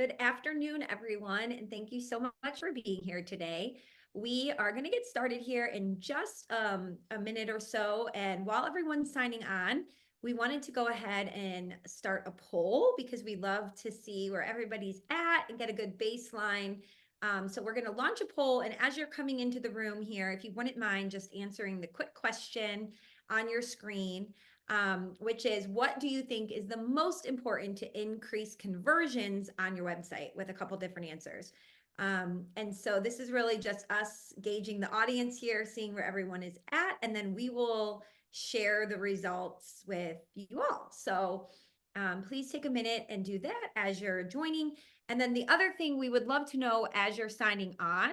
Good afternoon, everyone, and thank you so much for being here today. We are going to get started here in just a minute or so. And while everyone's signing on, we wanted to go ahead and start a poll because we love to see where everybody's at and get a good baseline. So we're going to launch a poll. And as you're coming into the room here, if you wouldn't mind just answering the quick question on your screen, which is, what do you think is the most important to increase conversions on your website, with a couple different answers. And so this is really just us gauging the audience here, seeing where everyone is at, and then we will share the results with you all. So please take a minute and do that as you're joining. And then the other thing we would love to know as you're signing on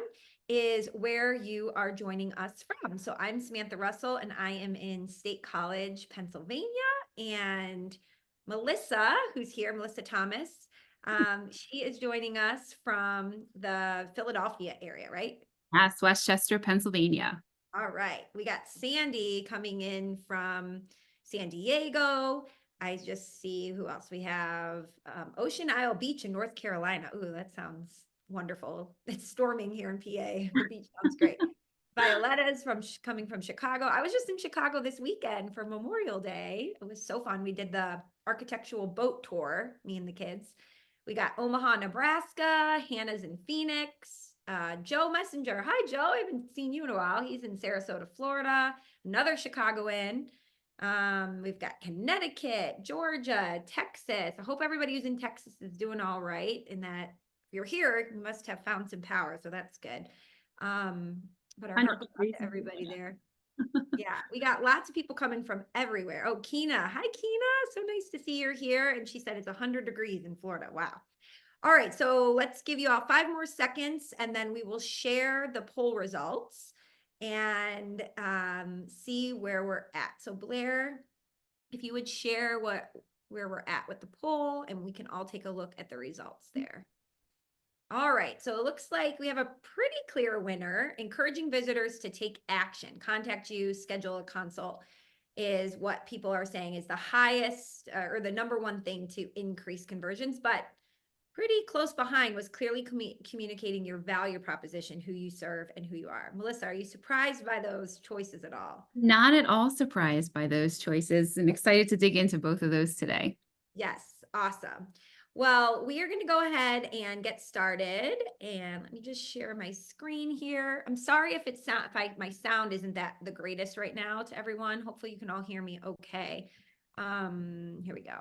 is where you are joining us from. So I'm Samantha Russell, and I am in State College, Pennsylvania. And Melissa, who's here, Melissa Thomas, she is joining us from the Philadelphia area, right? Yes, Westchester, Pennsylvania. All right. We got Sandy coming in from San Diego. I just see who else we have. Ocean Isle Beach in North Carolina. Ooh, that sounds wonderful. It's storming here in PA. The beach sounds great. Violetta's coming from Chicago. I was just in Chicago this weekend for Memorial Day. It was so fun. We did the architectural boat tour, me and the kids. We got Omaha, Nebraska. Hannah's in Phoenix. Joe Messenger. Hi, Joe. I haven't seen you in a while. He's in Sarasota, Florida. Another Chicagoan. We've got Connecticut, Georgia, Texas. I hope everybody who's in Texas is doing all right, and that if you're here, you must have found some power, so that's good. But our heart goes out to everybody there. Yeah, we got lots of people coming from everywhere. Oh, Kina. Hi, Kina. So nice to see you're here. And she said it's 100 degrees in Florida. Wow. All right, so let's give you all 5 more seconds, and then we will share the poll results and see where we're at. So Blair, if you would share where we're at with the poll, and we can all take a look at the results there. All right, so it looks like we have a pretty clear winner. Encouraging visitors to take action, contact you, schedule a consult, is what people are saying is the highest or the number one thing to increase conversions. But pretty close behind was clearly communicating your value proposition, who you serve and who you are. Melissa, are you surprised by those choices at all? Not at all surprised by those choices, and excited to dig into both of those today. Yes, awesome. Well, we are going to go ahead and get started. And let me just share my screen here. I'm sorry if my sound isn't that the greatest right now to everyone. Hopefully you can all hear me okay. Here we go.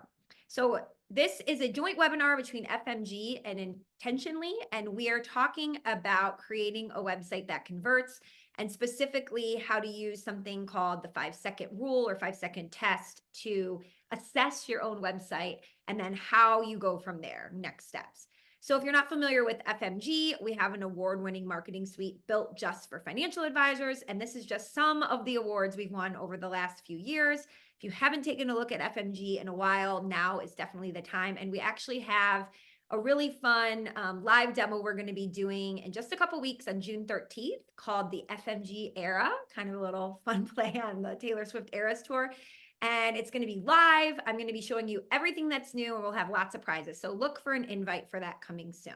So this is a joint webinar between FMG and Intentionally, and we are talking about creating a website that converts, and specifically how to use something called the 5-second rule or 5-second test to assess your own website, and then how you go from there, next steps. So if you're not familiar with FMG, we have an award-winning marketing suite built just for financial advisors, and this is just some of the awards we've won over the last few years. If you haven't taken a look at FMG in a while, now is definitely the time. And we actually have a really fun live demo we're going to be doing in just a couple weeks on June 13th called the FMG Era, kind of a little fun play on the Taylor Swift Eras tour. And it's going to be live. I'm going to be showing you everything that's new, and we'll have lots of prizes. So look for an invite for that coming soon.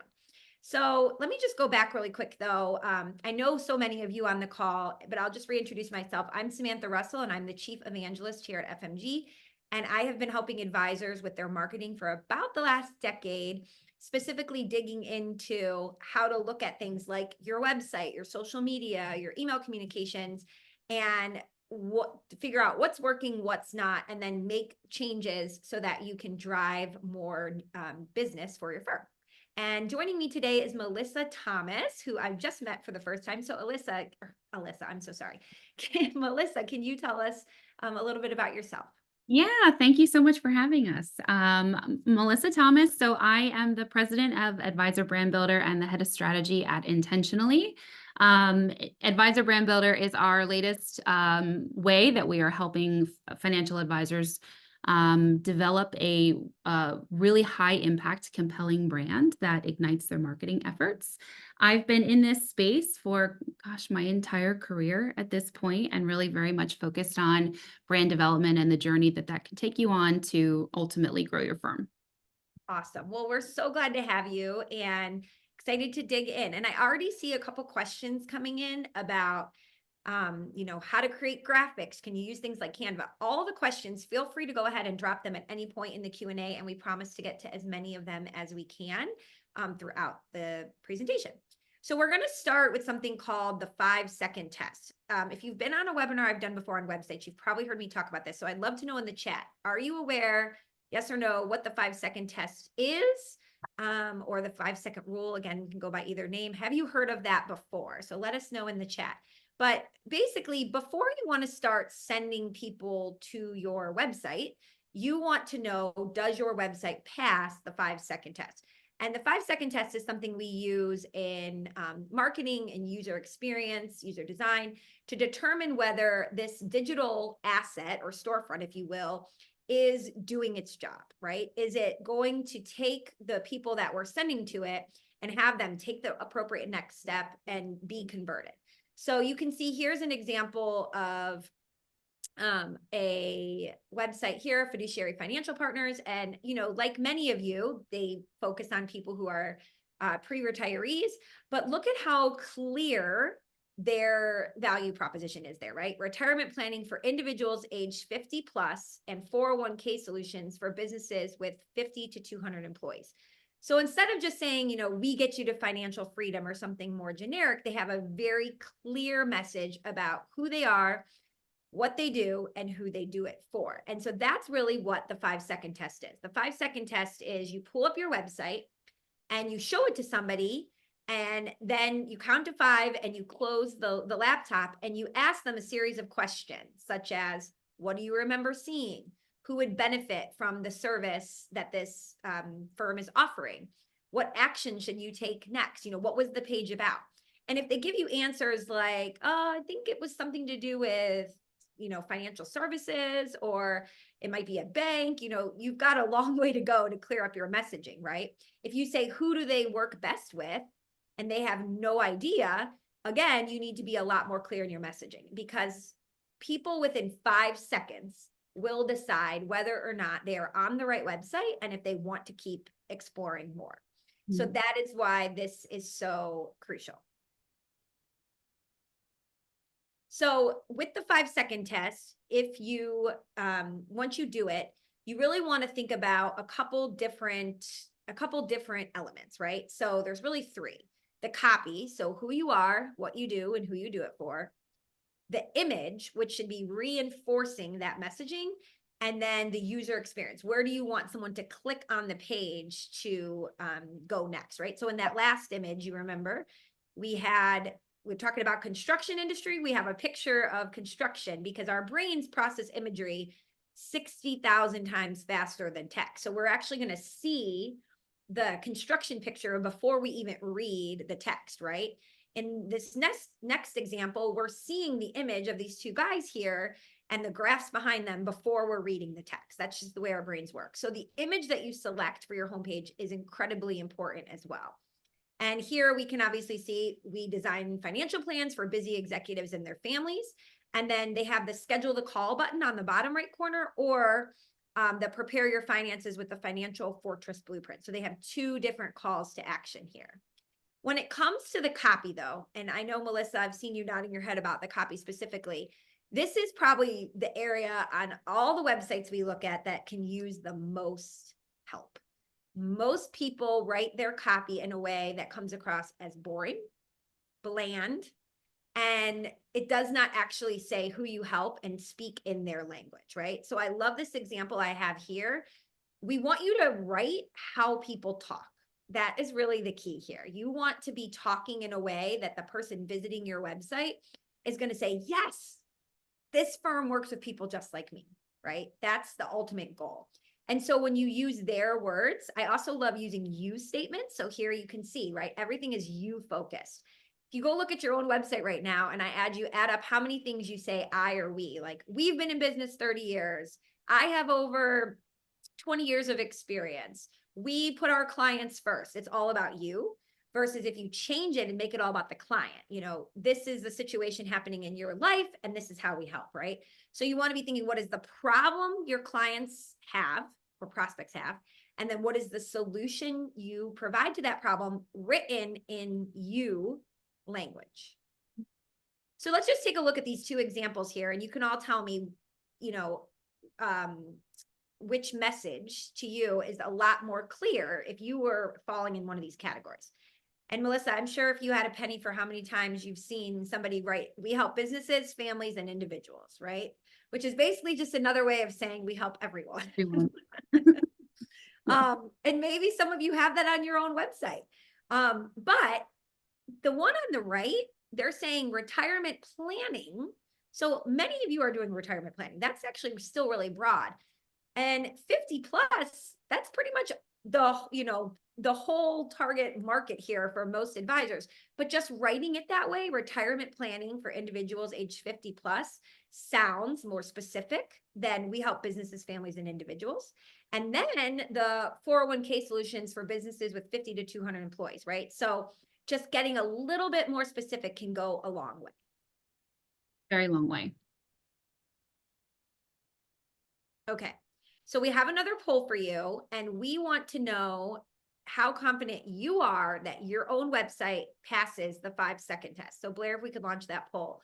So let me just go back really quick, though. I know so many of you on the call, but I'll just reintroduce myself. I'm Samantha Russell, and I'm the Chief Evangelist here at FMG. And I have been helping advisors with their marketing for about the last decade, specifically digging into how to look at things like your website, your social media, your email communications, and to figure out what's working, what's not, and then make changes so that you can drive more business for your firm. And joining me today is Melissa Thomas, who I've just met for the first time. So Alyssa, I'm so sorry. Melissa, can you tell us a little bit about yourself? Yeah, thank you so much for having us. Melissa Thomas. So I am the president of Advisor Brand Builder and the head of strategy at Intentionally. Advisor Brand Builder is our latest way that we are helping financial advisors develop a really high impact, compelling brand that ignites their marketing efforts. I've been in this space for, my entire career at this point, and really very much focused on brand development and the journey that can take you on to ultimately grow your firm. Awesome. Well, we're so glad to have you and excited to dig in. And I already see a couple questions coming in about, how to create graphics. Can you use things like Canva? All the questions, feel free to go ahead and drop them at any point in the Q&A, and we promise to get to as many of them as we can throughout the presentation. So we're going to start with something called the 5-second test. If you've been on a webinar I've done before on websites, you've probably heard me talk about this. So I'd love to know in the chat, are you aware, yes or no, what the 5-second test is, or the 5-second rule? Again, you can go by either name. Have you heard of that before? So let us know in the chat. But basically, before you want to start sending people to your website, you want to know, does your website pass the 5-second test? And the 5-second test is something we use in marketing and user experience, user design, to determine whether this digital asset or storefront, if you will, is doing its job, right? Is it going to take the people that we're sending to it and have them take the appropriate next step and be converted? So you can see here's an example of a website here, Fiduciary Financial Partners. And, like many of you, they focus on people who are pre-retirees, but look at how clear their value proposition is there, right? Retirement planning for individuals aged 50 plus and 401k solutions for businesses with 50 to 200 employees. So instead of just saying, we get you to financial freedom or something more generic, they have a very clear message about who they are, what they do, and who they do it for. And so that's really what the 5-second test is. The 5-second test is you pull up your website and you show it to somebody, and then you count to 5 and you close the laptop and you ask them a series of questions, such as, what do you remember seeing? Who would benefit from the service that this firm is offering? What action should you take next? What was the page about? And if they give you answers like, oh, I think it was something to do with financial services, or it might be a bank, you've got a long way to go to clear up your messaging, right? If you say, who do they work best with? And they have no idea, again, you need to be a lot more clear in your messaging, because people within 5 seconds will decide whether or not they are on the right website and if they want to keep exploring more. So that is why this is so crucial. So with the 5-second test, if you, once you do it, you really want to think about a couple different elements, right? So there's really 3. The copy, so who you are, what you do, and who you do it for. The image, which should be reinforcing that messaging. And then the user experience. Where do you want someone to click on the page to go next, right? So in that last image, you remember, we're talking about construction industry. We have a picture of construction because our brains process imagery 60,000 times faster than text. So we're actually going to see the construction picture before we even read the text, right? In this next example, we're seeing the image of these 2 guys here and the graphs behind them before we're reading the text. That's just the way our brains work. So the image that you select for your homepage is incredibly important as well. And here we can obviously see we design financial plans for busy executives and their families. And then they have the schedule the call button on the bottom right corner, or the prepare your finances with the financial fortress blueprint. So they have 2 different calls to action here. When it comes to the copy though, and I know, Melissa, I've seen you nodding your head about the copy specifically, this is probably the area on all the websites we look at that can use the most help. Most people write their copy in a way that comes across as boring, bland, and it does not actually say who you help and speak in their language, right? So I love this example I have here. We want you to write how people talk. That is really the key here. You want to be talking in a way that the person visiting your website is going to say, yes, this firm works with people just like me, right? That's the ultimate goal. And so when you use their words, I also love using you statements. So here you can see, right? Everything is you focused. If you go look at your own website right now and I add up how many things you say I or we, like we've been in business 30 years. I have over 20 years of experience. We put our clients first. It's all about you. Versus if you change it and make it all about the client, this is the situation happening in your life and this is how we help, right? So you want to be thinking, what is the problem your clients have or prospects have? And then what is the solution you provide to that problem written in you language? So let's just take a look at these two examples here, and you can all tell me, you know, which message to you is a lot more clear if you were falling in one of these categories. And Melissa, I'm sure if you had a penny for how many times you've seen somebody write, we help businesses, families, and individuals, right? Which is basically just another way of saying we help everyone. And maybe some of you have that on your own website. But the one on the right, they're saying retirement planning. So many of you are doing retirement planning. That's actually still really broad. And 50 plus, that's pretty much the whole target market here for most advisors. But just writing it that way, retirement planning for individuals age 50 plus, sounds more specific than we help businesses, families, and individuals. And then the 401k solutions for businesses with 50 to 200 employees, right? So just getting a little bit more specific can go a long way. Very long way. Okay. So we have another poll for you, and we want to know how confident you are that your own website passes the 5-second test. So Blair, if we could launch that poll.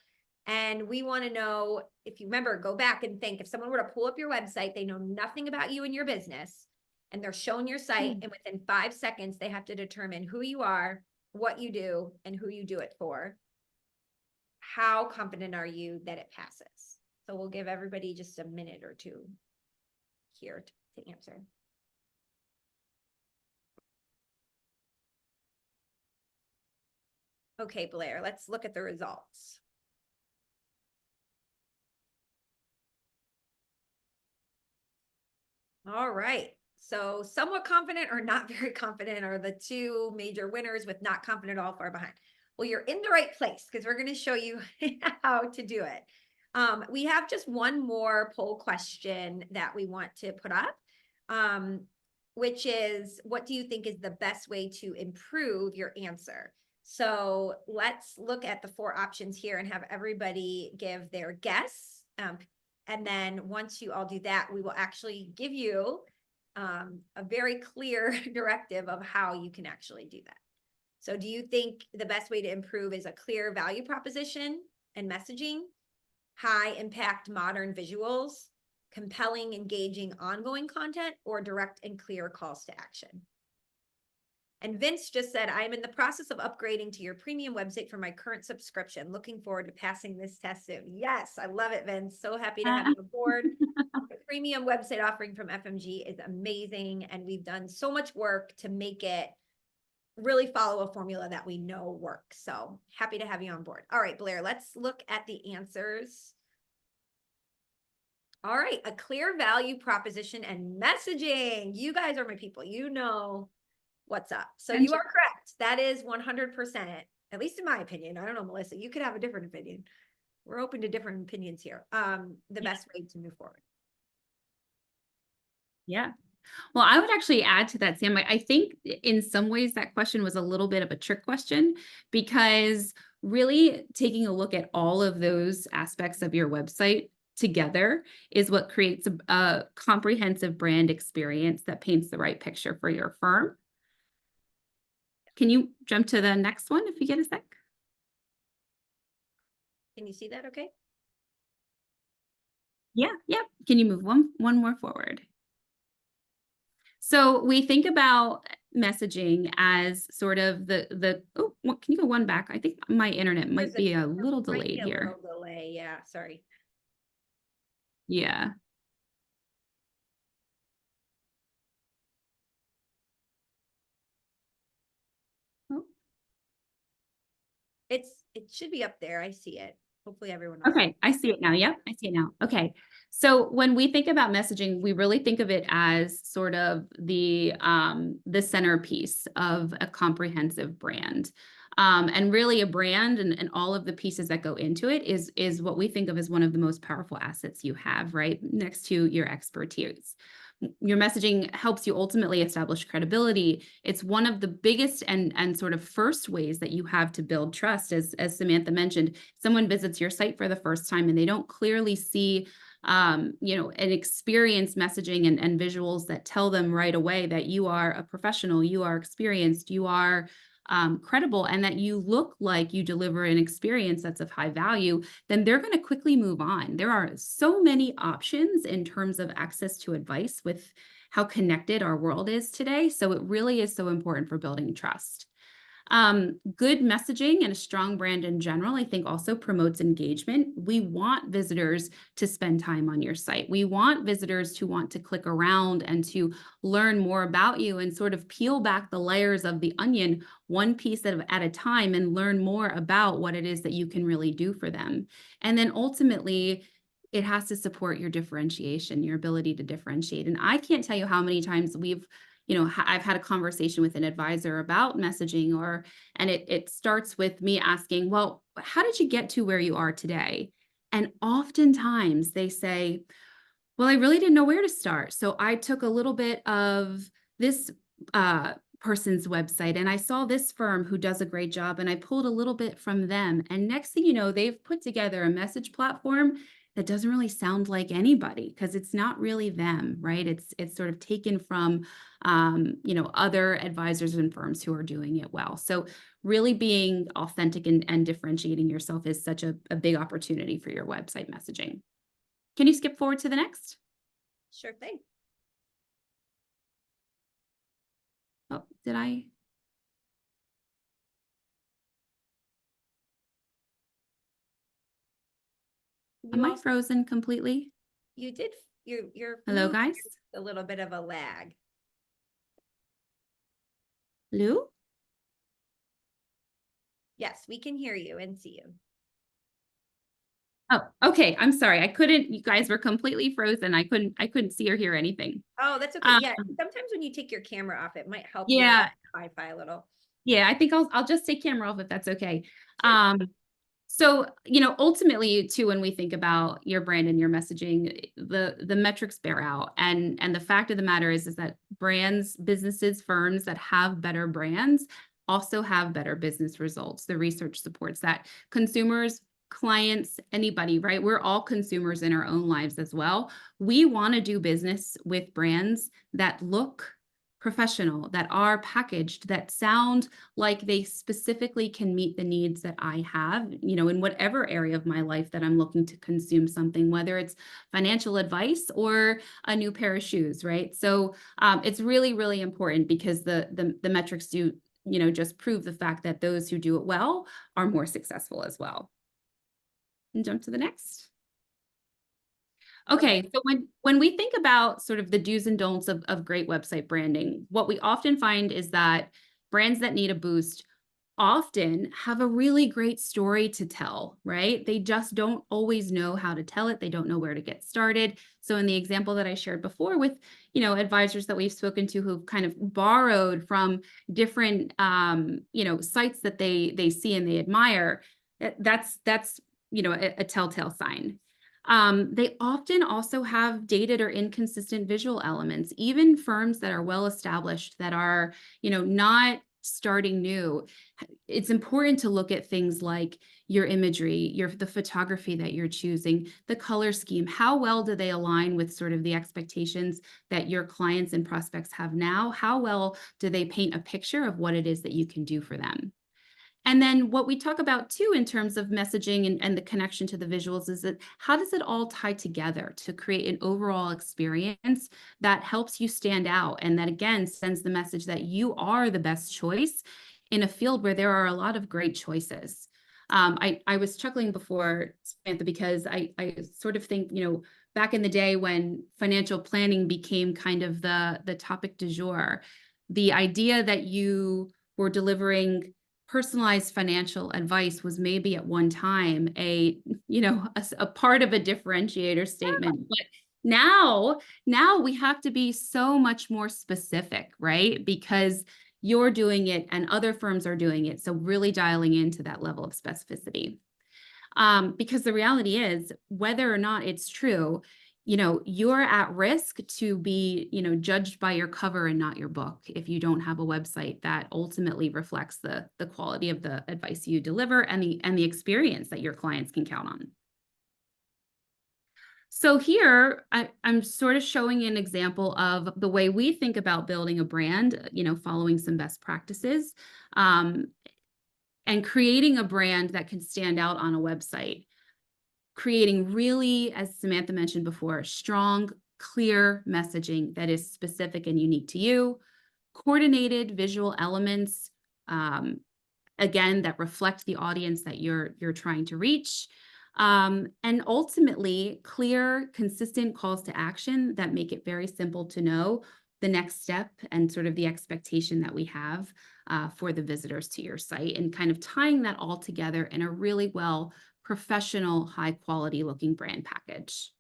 And we want to know, if you remember, go back and think, if someone were to pull up your website, they know nothing about you and your business, and they're shown your site, and within 5 seconds, they have to determine who you are, what you do, and who you do it for. How confident are you that it passes? So we'll give everybody just a minute or two here to answer. Okay, Blair, let's look at the results. All right. So somewhat confident or not very confident are the two major winners, with not confident all far behind. Well, you're in the right place, because we're going to show you how to do it. We have just one more poll question that we want to put up, which is, what do you think is the best way to improve your answer? So let's look at the 4 options here and have everybody give their guess. And then once you all do that, we will actually give you a very clear directive of how you can actually do that. So do you think the best way to improve is a clear value proposition and messaging, high impact modern visuals, compelling, engaging, ongoing content, or direct and clear calls to action? And Vince just said, I'm in the process of upgrading to your premium website for my current subscription. Looking forward to passing this test soon. Yes, I love it, Vince. So happy to have you aboard. The premium website offering from FMG is amazing, and we've done so much work to make it really follow a formula that we know works. So happy to have you on board. All right, Blair, let's look at the answers. All right, a clear value proposition and messaging. You guys are my people. You know what's up. So you are correct. That is 100%, at least in my opinion. I don't know, Melissa, you could have a different opinion. We're open to different opinions here. The best way to move forward. Yeah. Well, I would actually add to that, Sam. I think in some ways that question was a little bit of a trick question, because really taking a look at all of those aspects of your website together is what creates a comprehensive brand experience that paints the right picture for your firm. Can you jump to the next one if you get a sec? Can you see that okay? Yeah, yep. Can you move one more forward? So we think about messaging as sort of can you go one back? I think my internet might be a little delayed here. Little delay, yeah, sorry. Yeah. Oh. It should be up there. I see it. Hopefully everyone else. Okay, I see it now. Yep, I see it now. Okay. So when we think about messaging, we really think of it as sort of the centerpiece of a comprehensive brand. And really a brand and all of the pieces that go into it is what we think of as one of the most powerful assets you have, right? Next to your expertise. Your messaging helps you ultimately establish credibility. It's one of the biggest and sort of first ways that you have to build trust. As Samantha mentioned, someone visits your site for the first time and they don't clearly see an experience messaging and visuals that tell them right away that you are a professional, you are experienced, you are credible, and that you look like you deliver an experience that's of high value, then they're going to quickly move on. There are so many options in terms of access to advice with how connected our world is today. So it really is so important for building trust. Good messaging and a strong brand in general, I think, also promotes engagement. We want visitors to spend time on your site. We want visitors to want to click around and to learn more about you and sort of peel back the layers of the onion one piece at a time and learn more about what it is that you can really do for them. And then ultimately, it has to support your differentiation, your ability to differentiate. And I can't tell you how many times I've had a conversation with an advisor about messaging, and it starts with me asking, well, how did you get to where you are today? And oftentimes they say, well, I really didn't know where to start. So I took a little bit of this person's website and I saw this firm who does a great job and I pulled a little bit from them. And next thing you know, they've put together a message platform that doesn't really sound like anybody because it's not really them, right? It's sort of taken from other advisors and firms who are doing it well. So really being authentic and differentiating yourself is such a big opportunity for your website messaging. Can you skip forward to the next? Sure thing. Oh, did I? Am I frozen completely? You did. You're Hello, moving guys? a little bit of a lag. Lou? Yes, we can hear you and see you. Oh, okay. I'm sorry. You guys were completely frozen. I couldn't see or hear anything. Oh, that's okay. Yeah, sometimes when you take your camera off, it might help your Yeah. Wi-Fi a little. Yeah, I think I'll just take camera off if that's okay. Sure. So, ultimately too, when we think about your brand and your messaging, the metrics bear out. And the fact of the matter is that brands, businesses, firms that have better brands also have better business results. The research supports that. Consumers, clients, anybody, right? We're all consumers in our own lives as well. We want to do business with brands that look professional, that are packaged, that sound like they specifically can meet the needs that I have, in whatever area of my life that I'm looking to consume something, whether it's financial advice or a new pair of shoes, right? So it's really, really important because the metrics do, just prove the fact that those who do it well are more successful as well. And jump to the next. Okay, so when we think about sort of the do's and don'ts of great website branding, what we often find is that brands that need a boost often have a really great story to tell, right? They just don't always know how to tell it. They don't know where to get started. So in the example that I shared before with, advisors that we've spoken to who've kind of borrowed from different, sites that they see and they admire, that's a telltale sign. They often also have dated or inconsistent visual elements, even firms that are well established that are, not starting new. It's important to look at things like your imagery, the photography that you're choosing, the color scheme. How well do they align with sort of the expectations that your clients and prospects have now? How well do they paint a picture of what it is that you can do for them? And then what we talk about too in terms of messaging and the connection to the visuals is that how does it all tie together to create an overall experience that helps you stand out and that again sends the message that you are the best choice in a field where there are a lot of great choices. I was chuckling before, Samantha, because I sort of think, back in the day when financial planning became kind of the topic du jour, the idea that you were delivering personalized financial advice was maybe at one time a part of a differentiator statement. But now we have to be so much more specific, right? Because you're doing it and other firms are doing it. So really dialing into that level of specificity. Because the reality is, whether or not it's true, you're at risk to be, judged by your cover and not your book if you don't have a website that ultimately reflects the quality of the advice you deliver and the experience that your clients can count on. So here I'm sort of showing an example of the way we think about building a brand, following some best practices, um, and creating a brand that can stand out on a website. Creating really, as Samantha mentioned before, strong, clear messaging that is specific and unique to you, coordinated visual elements, um, again, that reflect the audience that you're trying to reach. And ultimately, clear, consistent calls to action that make it very simple to know the next step and sort of the expectation that we have for the visitors to your site, and kind of tying that all together in a really well professional, high quality looking brand package.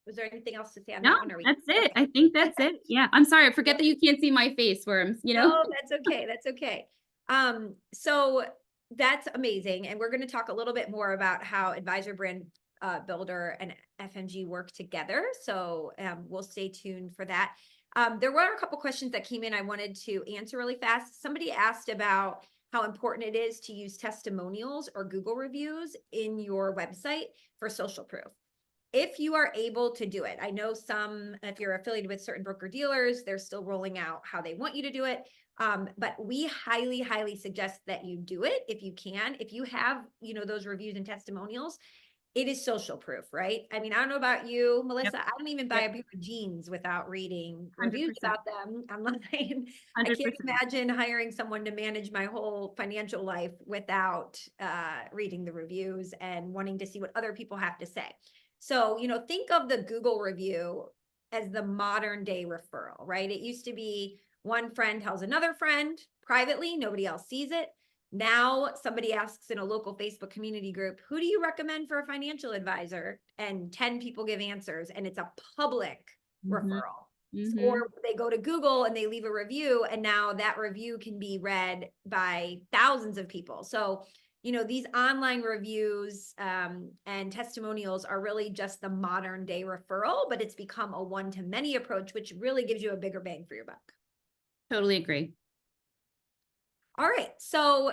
Was there anything else to say on No, that one? Or we that's it. okay. I think that's it. Yeah. I'm sorry. I forget that you can't see my face where I'm. No, that's okay. That's okay. So that's amazing. And we're going to talk a little bit more about how Advisor Brand Builder and FMG work together. So we'll stay tuned for that. There were a couple questions that came in I wanted to answer really fast. Somebody asked about how important it is to use testimonials or Google reviews in your website for social proof. If you are able to do it, I know if you're affiliated with certain broker dealers, they're still rolling out how they want you to do it. But we highly, highly suggest that you do it if you can. If you have, those reviews and testimonials, it is social proof, right? I mean, I don't know about you, Yep. Melissa. I don't even buy Yep. a pair of jeans without reading reviews 100%. about them online. I can't 100%. imagine hiring someone to manage my whole financial life without reading the reviews and wanting to see what other people have to say. So, think of the Google review as the modern day referral, right? It used to be one friend tells another friend privately, nobody else sees it. Now somebody asks in a local Facebook community group, who do you recommend for a financial advisor? And 10 people give answers, and it's a public Mhm. referral. Mhm. Or they go to Google and they leave a review, and now that review can be read by thousands of people. So, these online reviews and testimonials are really just the modern day referral, but it's become a one-to-many approach, which really gives you a bigger bang for your buck. Totally agree. All right. So,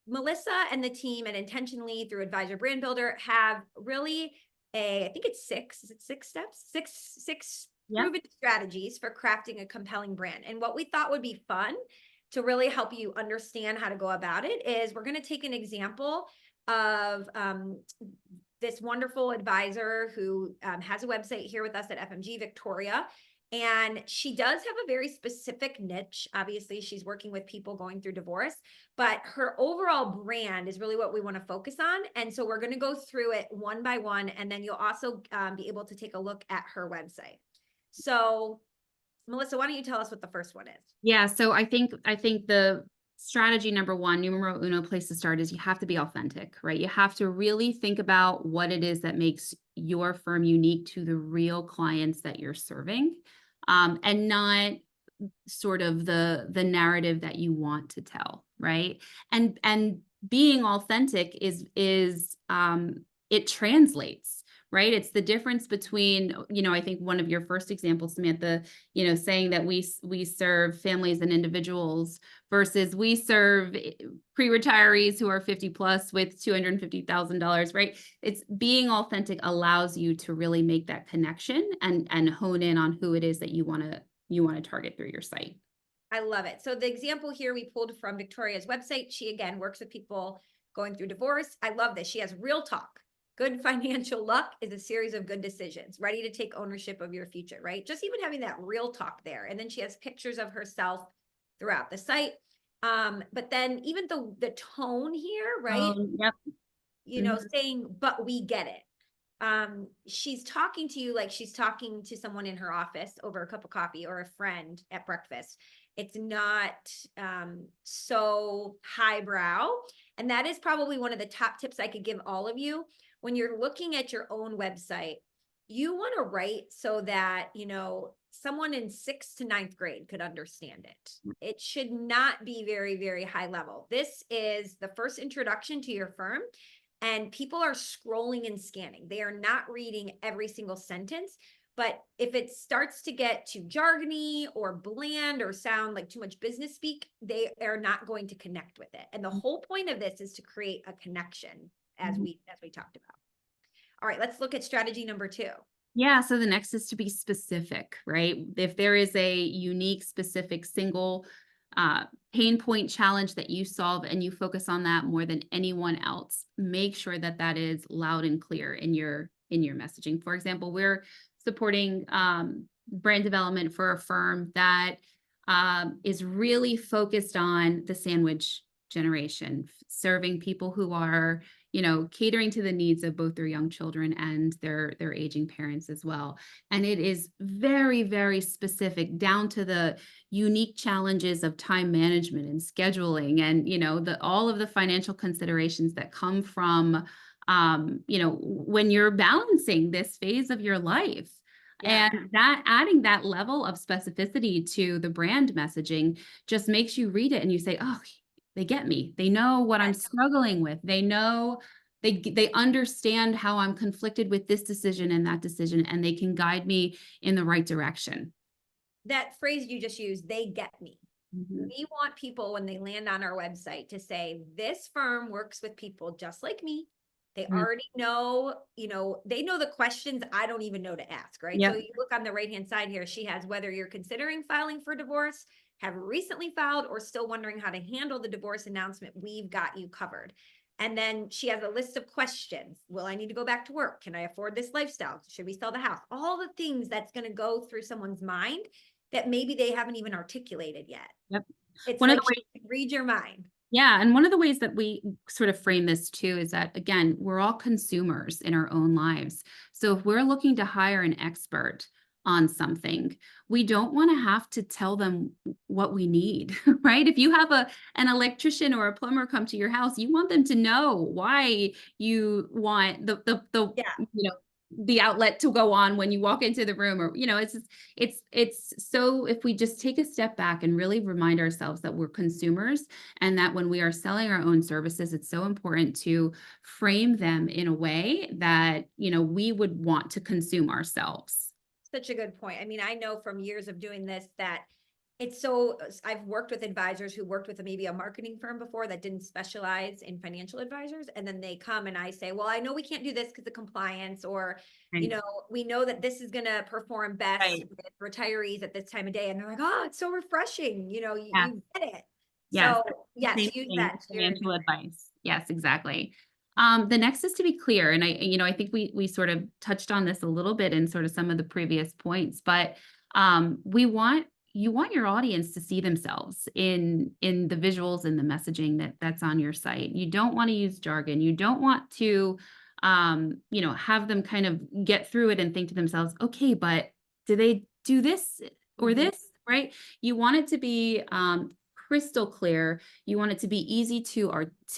Melissa and the team at Intentionally through Advisor Brand Builder have really I think it's six, is it 6 steps? Six Yep. proven strategies for crafting a compelling brand. And what we thought would be fun to really help you understand how to go about it is we're going to take an example of this wonderful advisor who has a website here with us at FMG, Victoria. And she does have a very specific niche. Obviously, she's working with people going through divorce, but her overall brand is really what we want to focus on. And so we're going to go through it one by one, and then you'll also be able to take a look at her website. So, Melissa, why don't you tell us what the first one is? Yeah. So I think the strategy number one, numero uno place to start is you have to be authentic, right? You have to really think about what it is that makes your firm unique to the real clients that you're serving, and not sort of the narrative that you want to tell, right? And being authentic is it translates, right? It's the difference between, I think one of your first examples, Samantha, saying that we serve families and individuals versus we serve pre-retirees who are 50 plus with $250,000, right? It's being authentic allows you to really make that connection and hone in on who it is that you want to target through your site. I love it. So the example here we pulled from Victoria's website. She again works with people going through divorce. I love this. She has real talk. Good financial luck is a series of good decisions, ready to take ownership of your future, right? Just even having that real talk there. And then she has pictures of herself throughout the site. But then even the tone here, right? Yep. Saying, but we get it. She's talking to you like she's talking to someone in her office over a cup of coffee or a friend at breakfast. It's not so highbrow. And that is probably one of the top tips I could give all of you. When you're looking at your own website, you want to write so that, someone in 6th to 9th grade could understand it. It should not be very, very high level. This is the first introduction to your firm. And people are scrolling and scanning. They are not reading every single sentence. But if it starts to get too jargony or bland or sound like too much business speak, they are not going to connect with it. And the whole point of this is to create a connection, as Mhm. we talked about. All right, let's look at strategy number 2. Yeah, so the next is to be specific, right? If there is a unique, specific, single pain point challenge that you solve and you focus on that more than anyone else, make sure that that is loud and clear in your messaging. For example, we're supporting brand development for a firm that is really focused on the sandwich generation, serving people who are catering to the needs of both their young children and their aging parents as well. And it is very, very specific down to the unique challenges of time management and scheduling and, the all of the financial considerations that come from when you're balancing this phase of your life. Yeah. And that adding that level of specificity to the brand messaging just makes you read it and you say, oh, they get me. They know what I'm struggling with. They know they understand how I'm conflicted with this decision and that decision, and they can guide me in the right direction. That phrase you just used, they get me. Mhm. We want people when they land on our website to say, this firm works with people just like me. They Mhm. already know, they know the questions I don't even know to ask, right? So Yep. you look on the right-hand side here, she has whether you're considering filing for divorce, have recently filed, or still wondering how to handle the divorce announcement, we've got you covered. And then she has a list of questions. Will I need to go back to work? Can I afford this lifestyle? Should we sell the house? All the things that's going to go through someone's mind that maybe they haven't even articulated yet. Yep. It's One of like the she ways can read your mind. Yeah, and one of the ways that we sort of frame this too is that, again, we're all consumers in our own lives. So if we're looking to hire an expert on something, we don't want to have to tell them what we need, right? If you have an electrician or a plumber come to your house, you want them to know why you want the Yeah. the outlet to go on when you walk into the room, or it's so if we just take a step back and really remind ourselves that we're consumers, and that when we are selling our own services, it's so important to frame them in a way that, we would want to consume ourselves. Such a good point. I mean, I know from years of doing this that I've worked with advisors who worked with maybe a marketing firm before that didn't specialize in financial advisors. And then they come and I say, well, I know we can't do this because of compliance, or, Right. we know that this is going to perform best Right. with retirees at this time of day. And they're like, oh, it's so refreshing. Yes. You get it. Yes. So The yes, same use thing that with to your financial advantage. advice. Yes, exactly. The next is to be clear. And I think we sort of touched on this a little bit in sort of some of the previous points, but you want your audience to see themselves in the visuals and the messaging that's on your site. You don't want to use jargon. You don't want to have them kind of get through it and think to themselves, okay, but do they do this or Mhm. this, right? You want it to be crystal clear. You want it to be easy to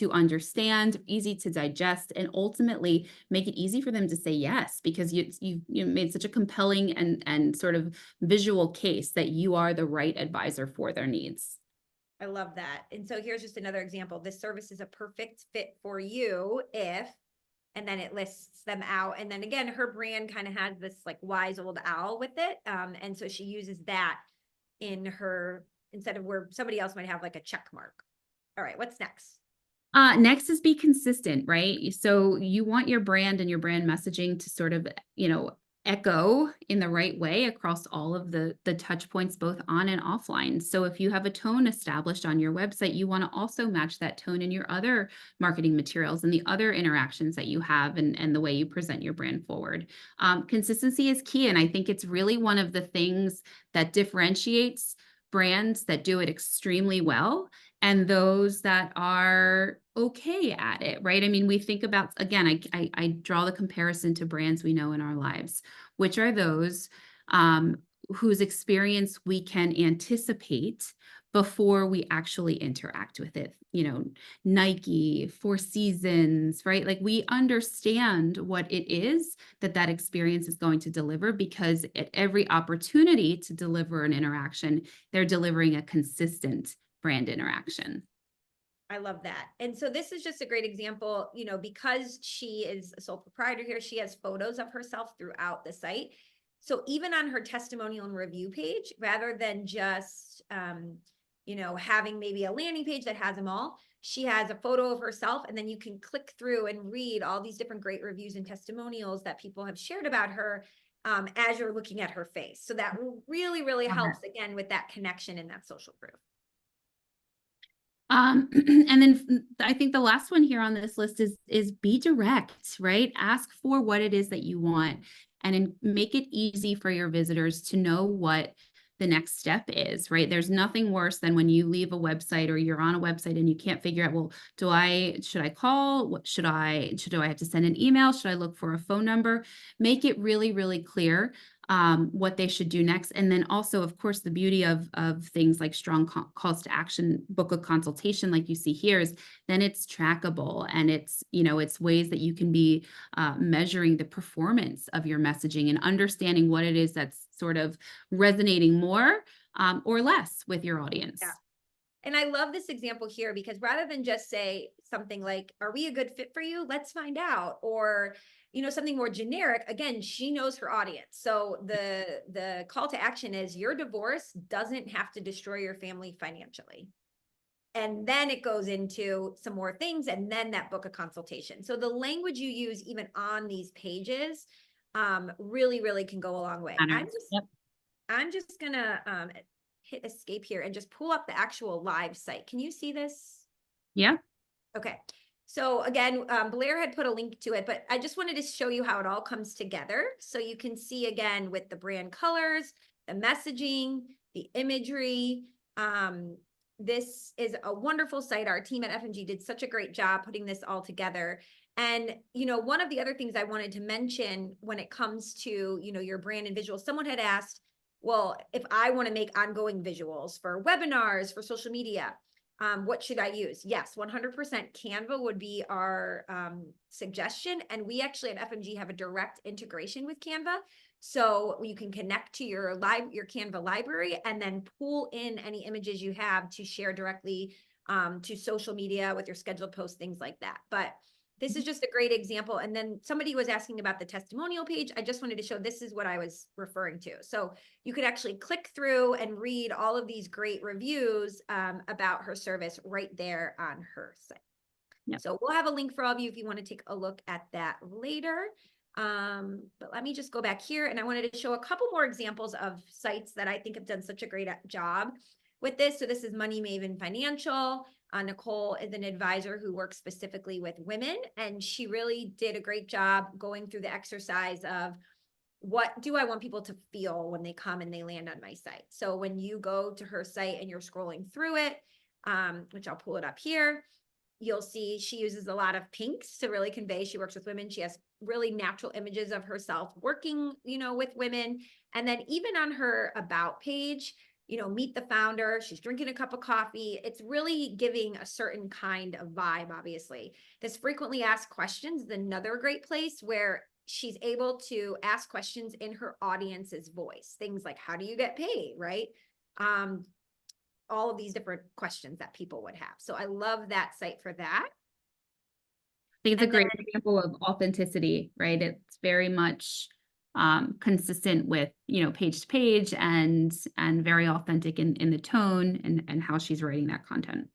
understand, easy to digest, and ultimately make it easy for them to say yes, because you made such a compelling and sort of visual case that you are the right advisor for their needs. I love that. And so here's just another example. This service is a perfect fit for you if, and then it lists them out. And then again, her brand kind of has this like wise old owl with it. And so she uses that in her, instead of where somebody else might have like a check mark. All right, what's next? Next is be consistent, right? So you want your brand and your brand messaging to sort of, echo in the right way across all of the touch points, both on and offline. So if you have a tone established on your website, you want to also match that tone in your other marketing materials and the other interactions that you have, and the way you present your brand forward. Consistency is key. And I think it's really one of the things that differentiates brands that do it extremely well and those that are okay at it, right? I mean, we think about, again, I draw the comparison to brands we know in our lives, which are those whose experience we can anticipate before we actually interact with it. Nike, Four Seasons, right? Like we understand what it is that experience is going to deliver, because at every opportunity to deliver an interaction, they're delivering a consistent brand interaction. I love that. And so this is just a great example, because she is a sole proprietor here, she has photos of herself throughout the site. So even on her testimonial and review page, rather than just, you know, having maybe a landing page that has them all, she has a photo of herself, and then you can click through and read all these different great reviews and testimonials that people have shared about her, as you're looking at her face. So that really, really helps, again, with that connection and that social proof. And then I think the last one here on this list is be direct, right? Ask for what it is that you want, and make it easy for your visitors to know what the next step is, right? There's nothing worse than when you leave a website or you're on a website and you can't figure out, well, should I call? What should I have to send an email? Should I look for a phone number? Make it really, really clear what they should do next. And then also, of course, the beauty of things like strong calls to action, book a consultation like you see here, is then it's trackable, and it's, you know, it's ways that you can be measuring the performance of your messaging and understanding what it is that's sort of resonating more or less with your audience. Yeah. And I love this example here, because rather than just say something like, are we a good fit for you? Let's find out. Or, you know, something more generic. Again, she knows her audience. So the call to action is, your divorce doesn't have to destroy your family financially. And then it goes into some more things, and then that book a consultation. So the language you use even on these pages really, really can go a long way. I'm just gonna hit escape here and just pull up the actual live site. Can you see this? Yeah. Okay. So again, Blair had put a link to it, but I just wanted to show you how it all comes together. So you can see again with the brand colors, the messaging, the imagery. This is a wonderful site. Our team at F&G did such a great job putting this all together. And, you know, one of the other things I wanted to mention when it comes to, you know, your brand and visuals, someone had asked, well, if I want to make ongoing visuals for webinars, for social media, what should I use? Yes, 100% Canva would be our suggestion. And we actually at F&G have a direct integration with Canva. So you can connect to your Canva library and then pull in any images you have to share directly to social media with your scheduled posts, things like that. But this is just a great example. And then somebody was asking about the testimonial page. I just wanted to show this is what I was referring to. So you could actually click through and read all of these great reviews about her service right there on her site. Yep. So we'll have a link for all of you if you want to take a look at that later. But let me just go back here, and I wanted to show a couple more examples of sites that I think have done such a great job with this. So this is Money Maven Financial. Nicole is an advisor who works specifically with women, and she really did a great job going through the exercise of, what do I want people to feel when they come and they land on my site? So when you go to her site and you're scrolling through it, which I'll pull it up here, you'll see she uses a lot of pinks to really convey she works with women. She has really natural images of herself working, you know, with women. And then even on her about page, you know, meet the founder, she's drinking a cup of coffee. It's really giving a certain kind of vibe, obviously. This frequently asked questions is another great place where she's able to ask questions in her audience's voice. Things like, how do you get paid, right? All of these different questions that people would have. So I love that site for that. I think it's a great example of authenticity, right? It's very much consistent with, you know, page to page, and very authentic in the tone and how she's writing that content.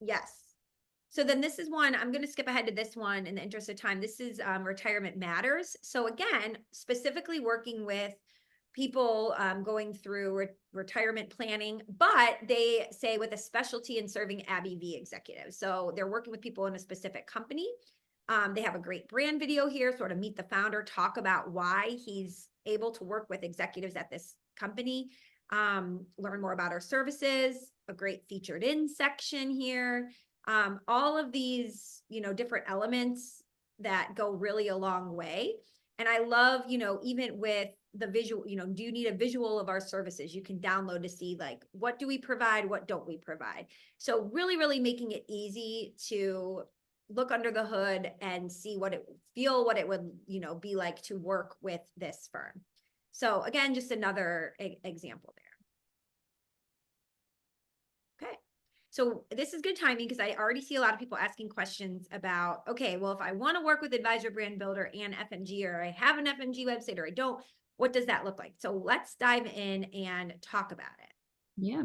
Yes. So then this is one, I'm going to skip ahead to this one in the interest of time. This is Retirement Matters. So again, specifically working with people going through retirement planning, but they say with a specialty in serving ABV executives. So they're working with people in a specific company. They have a great brand video here, sort of meet the founder, talk about why he's able to work with executives at this company, learn more about our services, a great featured in section here. All of these, you know, different elements that go really a long way. And I love, you know, even with the visual, you know, do you need a visual of our services? You can download to see, like, what do we provide? What don't we provide? So really, really making it easy to look under the hood and see what it would, you know, be like to work with this firm. So again, just another example there. Okay. So this is good timing because I already see a lot of people asking questions about, okay, well, if I want to work with Advisor Brand Builder and F&G, or I have an F&G website or I don't, what does that look like? So let's dive in and talk about it. Yeah.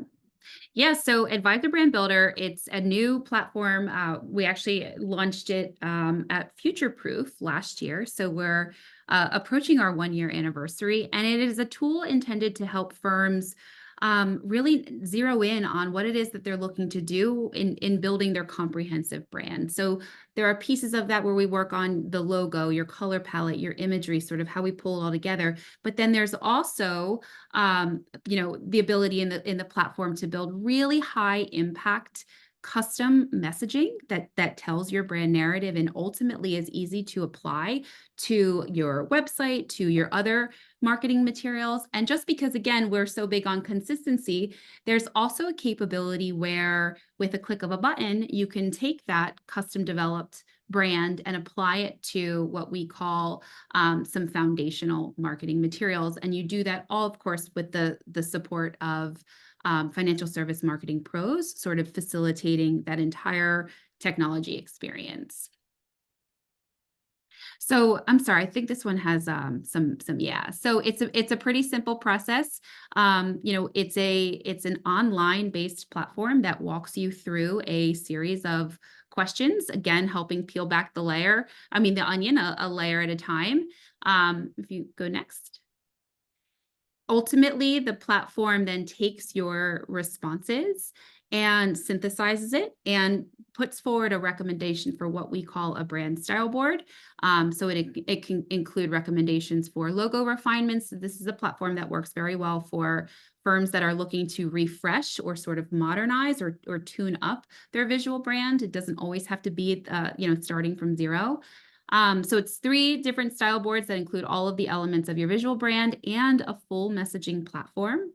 Yeah, so Advisor Brand Builder, it's a new platform. We actually launched it at Future Proof last year. So we're approaching our 1 year anniversary, and it is a tool intended to help firms really zero in on what it is that they're looking to do in building their comprehensive brand. So there are pieces of that where we work on the logo, your color palette, your imagery, sort of how we pull it all together. But then there's also the ability in the platform to build really high impact custom messaging that tells your brand narrative and ultimately is easy to apply to your website, to your other marketing materials. And just because, again, we're so big on consistency, there's also a capability where with a click of a button, you can take that custom developed brand and apply it to what we call some foundational marketing materials. And you do that all, of course, with the support of financial service marketing pros, sort of facilitating that entire technology experience. So I'm sorry, I think this one has yeah. So it's a pretty simple process. It's an online based platform that walks you through a series of questions, again, helping peel back the onion a layer at a time. If you go next. Ultimately, the platform then takes your responses and synthesizes it and puts forward a recommendation for what we call a brand style board. So it can include recommendations for logo refinements. This is a platform that works very well for firms that are looking to refresh or sort of modernize or tune up their visual brand. It doesn't always have to be, starting from zero. So it's 3 different style boards that include all of the elements of your visual brand and a full messaging platform.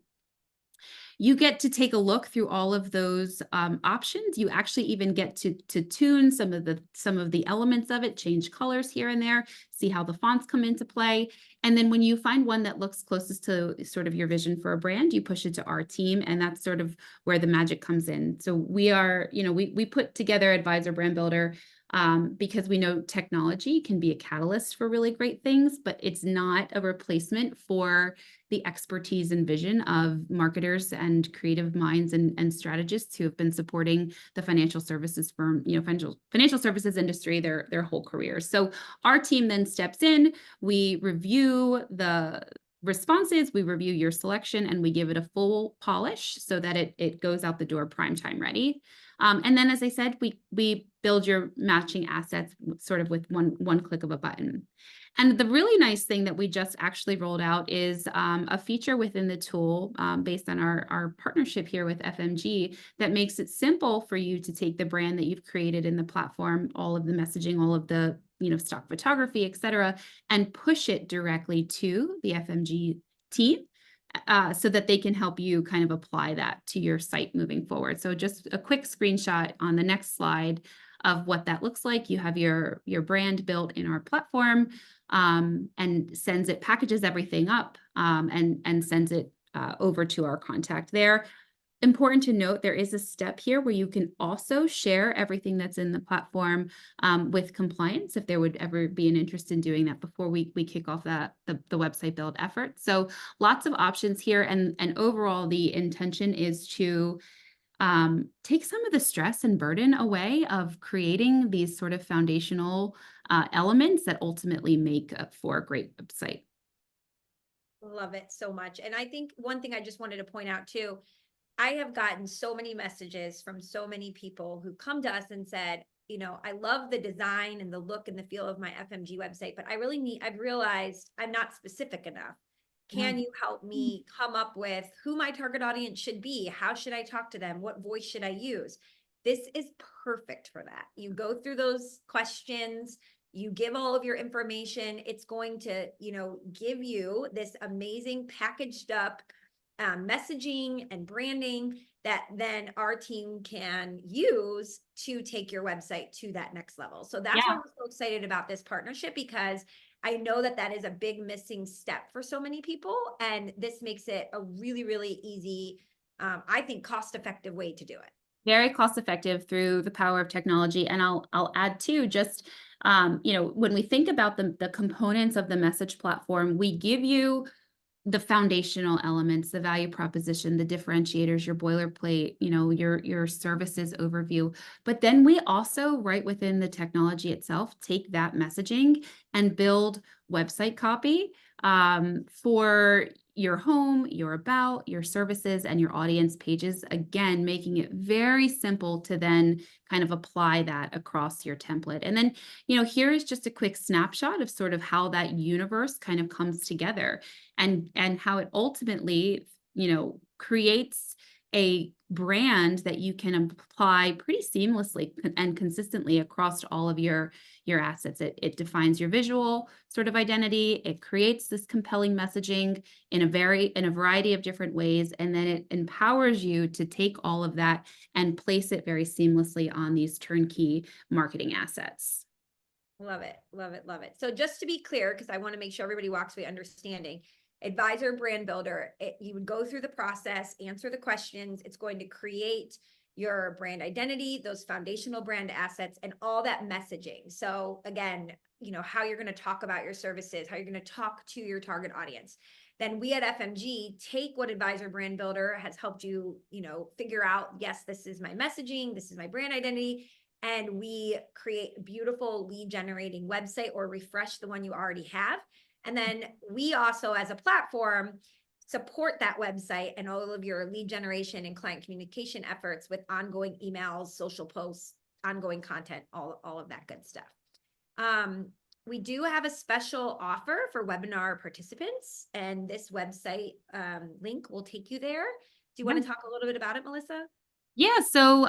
You get to take a look through all of those options. You actually even get to tune some of the elements of it, change colors here and there, see how the fonts come into play. And then when you find one that looks closest to sort of your vision for a brand, you push it to our team, and that's sort of where the magic comes in. So we put together Advisor Brand Builder because we know technology can be a catalyst for really great things, but it's not a replacement for the expertise and vision of marketers and creative minds and strategists who have been supporting the financial services firm, financial services industry their whole careers. So our team then steps in, we review the responses, we review your selection, and we give it a full polish so that it goes out the door prime time ready. And then, as I said, we build your matching assets sort of with one click of a button. And the really nice thing that we just actually rolled out is a feature within the tool based on our partnership here with FMG that makes it simple for you to take the brand that you've created in the platform, all of the messaging, all of the stock photography, et cetera, and push it directly to the FMG team. So that they can help you kind of apply that to your site moving forward. So just a quick screenshot on the next slide of what that looks like. You have your brand built in our platform and packages everything up and sends it over to our contact there. Important to note, there is a step here where you can also share everything that's in the platform with compliance if there would ever be an interest in doing that before we kick off the website build effort. So lots of options here, and overall the intention is to take some of the stress and burden away of creating these sort of foundational elements that ultimately make for a great website. Love it so much. And I think one thing I just wanted to point out too, I have gotten so many messages from so many people who come to us and said, I love the design and the look and the feel of my FMG website, but I've realized I'm not specific enough. Can you help me come up with who my target audience should be? How should I talk to them? What voice should I use? This is perfect for that. You go through those questions, you give all of your information. It's going to, give you this amazing packaged up messaging and branding that then our team can use to take your website to that next level. So that's why we're so excited about this partnership, because I know that is a big missing step for so many people. And this makes it a really, really easy, I think, cost-effective way to do it. Very cost-effective through the power of technology. And I'll add too, just when we think about the components of the message platform, we give you the foundational elements, the value proposition, the differentiators, your boilerplate, your services overview. But then we also, right within the technology itself, take that messaging and build website copy for your home, your about, your services, and your audience pages. Again, making it very simple to then kind of apply that across your template. And then, here is just a quick snapshot of sort of how that universe kind of comes together and how it ultimately, creates a brand that you can apply pretty seamlessly and consistently across all of your assets. It defines your visual sort of identity. It creates this compelling messaging in a variety of different ways, and then it empowers you to take all of that and place it very seamlessly on these turnkey marketing assets. Love it, love it, love it. So just to be clear, because I want to make sure everybody walks away understanding, Advisor Brand Builder, you would go through the process, answer the questions. It's going to create your brand identity, those foundational brand assets, and all that messaging. So again, how you're going to talk about your services, how you're going to talk to your target audience. Then we at FMG take what Advisor Brand Builder has helped you, figure out, yes, this is my messaging, this is my brand identity, and we create a beautiful lead generating website or refresh the one you already have. And then we also, as a platform, support that website and all of your lead generation and client communication efforts with ongoing emails, social posts, ongoing content, all of that good stuff. We do have a special offer for webinar participants, and this website link will take you there. Do you want to talk a little bit about it, Melissa? Yeah, so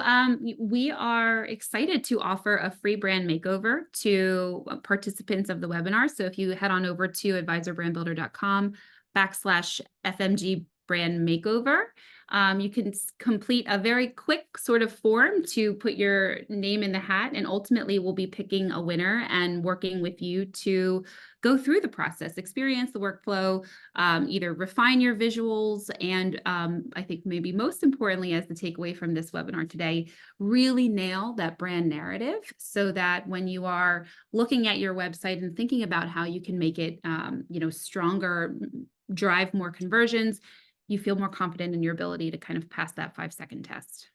we are excited to offer a free brand makeover to participants of the webinar. So if you head on over to advisorbrandbuilder.com/FMG brand makeover, you can complete a very quick sort of form to put your name in the hat, and ultimately we'll be picking a winner and working with you to go through the process, experience the workflow, either refine your visuals, and I think maybe most importantly, as the takeaway from this webinar today, really nail that brand narrative so that when you are looking at your website and thinking about how you can make it stronger, drive more conversions, you feel more confident in your ability to kind of pass that 5-second test.